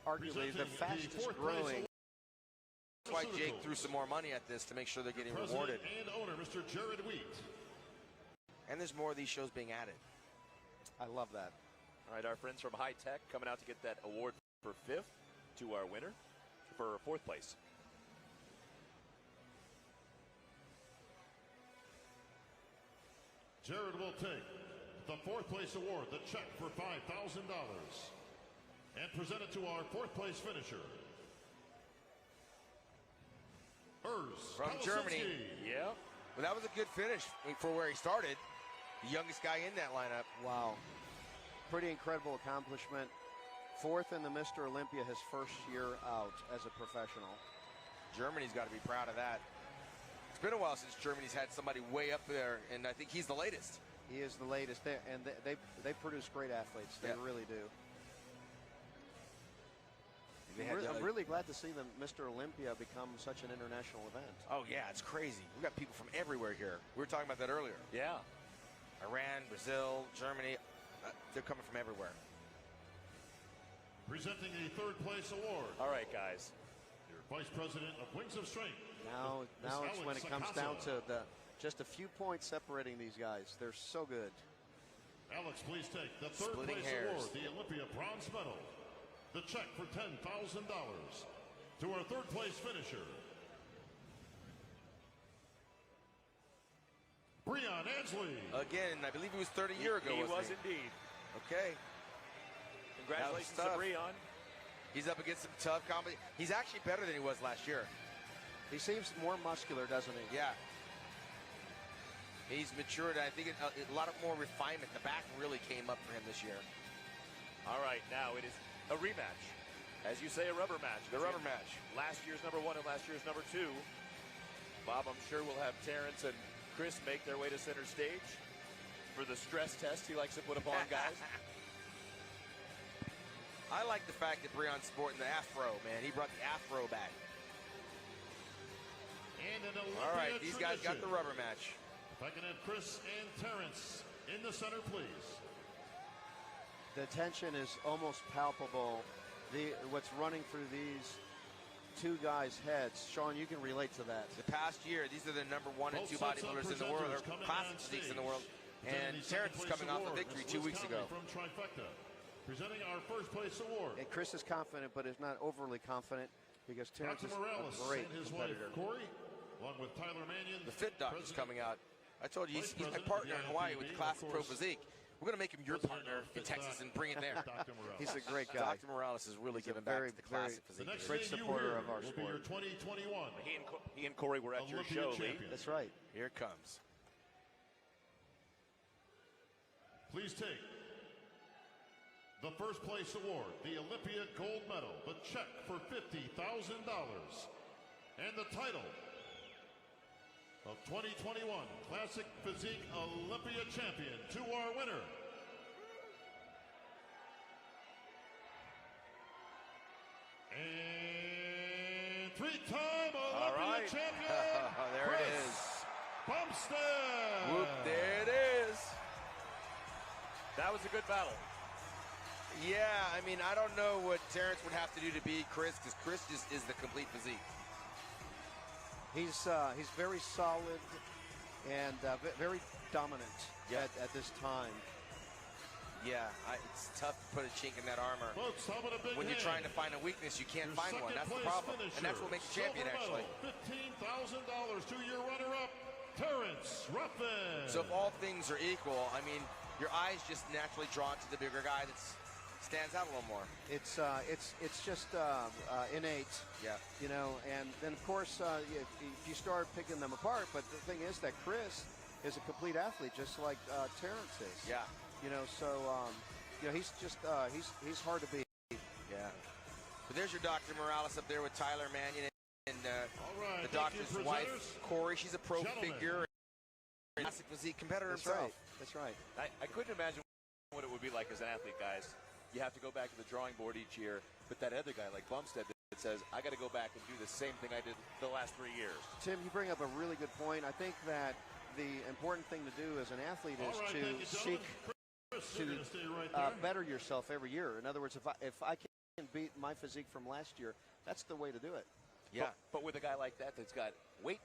arguably the fastest growing. That's why Jake threw some more money at this to make sure they're getting rewarded. And owner, Mr. Jared Wheat. And there's more of these shows being added. I love that. All right, our friends from High Tech coming out to get that award for 5th to our winner for 4th place. Jared will take the 4th place award, the check for $5,000, and present it to our 4th place finisher. Urs From Germany. Yeah. Well, that was a good finish for where he started. The youngest guy in that lineup. Wow. Pretty incredible accomplishment. 4th in the Mr. Olympia, his first year out as a professional. Germany's got to be proud of that. It's been a while since Germany's had somebody way up there, and I think he's the latest. He is the latest, they produce great athletes. They really do. I'm really glad to see the Mr. Olympia become such an international event. Oh, yeah, it's crazy. We've got people from everywhere here. We were talking about that earlier. Yeah. Iran, Brazil, Germany, they're coming from everywhere. Presenting a 3rd place award. All right, guys. Your Vice President of Wings of Strength. Now it's when it comes down to just a few points separating these guys. They're so good. Alex, please take the 3rd place award, the Olympia bronze medal. The check for $10,000 to our 3rd place finisher, Breon Ansley. Again, I believe he was 30 years ago. He was indeed. Okay. Congratulations to Breon. He's up against some tough competition. He's actually better than he was last year. He seems more muscular, doesn't he? Yeah. He's matured. I think a lot of more refinement. The back really came up for him this year. All right, now it is a rematch. As you say, a rubber match. The rubber match. Last year's number 1 and last year's number 2. Bob, I'm sure will have Terrence and Chris make their way to center stage for the stress test he likes to put upon guys. I like the fact that Breon's sporting the afro, man. He brought the afro back. And an Olympia all right, these guys got the rubber match. If I can have Chris and Terrence in the center, please. The tension is almost palpable. What's running through these two guys' heads. Sean, you can relate to that. The past year, these are the number 1 and 2 bodybuilders in the world, or classic physiques in the world. And Terrence is coming off a victory 2 weeks ago. From Trifecta, presenting our 1st place award. And Chris is confident, but is not overly confident because Terrence is a great and his competitor. Wife, Corey, along with Tyler Mannion. The Fit Doc is coming out. I told you, he's my partner in Hawaii with the Classic Pro Physique. We're going to make him your partner in Texas and bring it there. He's a great guy. Dr. Morales is really giving back to the Classic Physique. Great supporter of our sport. Your 2021. He and Corey were at your show, Lee. That's right. Here it comes. Please take the 1st place award, the Olympia gold medal, the check for $50,000, and the title of 2021 Classic Physique Olympia champion to our winner. And 3-time Olympia champion, there Chris it is. Bumstead. Whoop, there it is. That was a good battle. Yeah, I mean, I don't know what Terrence would have to do to beat Chris, because Chris just is the complete physique. He's very solid and very dominant at this time. Yeah, it's tough to put a chink in that armor. Folks, when you're trying to find a weakness, you can't find one. That's the problem. And that's what makes a champion, actually. $15,000 to your runner-up, Terrence Ruffin. So if all things are equal, I mean, your eyes just naturally drawn to the bigger guy that stands out a little more. It's just innate. Yeah. You know, and then of course if you start picking them apart, but the thing is that Chris is a complete athlete, just like Terrence is. Yeah. You know, so you know, he's just he's hard to beat. Yeah. But there's your Dr. Morales up there with Tyler Mannion and the doctor's wife, Corey. She's a pro figure, and classic physique competitor himself. That's right. I couldn't imagine what it would be like as an athlete, guys. You have to go back to the drawing board each year, but that other guy like Bumstead that says, I got to go back and do the same thing I did the last 3 years. Tim, you bring up a really good point. I think that the important thing to do as an athlete is to seek to better yourself every year. In other words, if I can can beat my physique from last year, that's the way to do it. Yeah. But with a guy like that that's got weight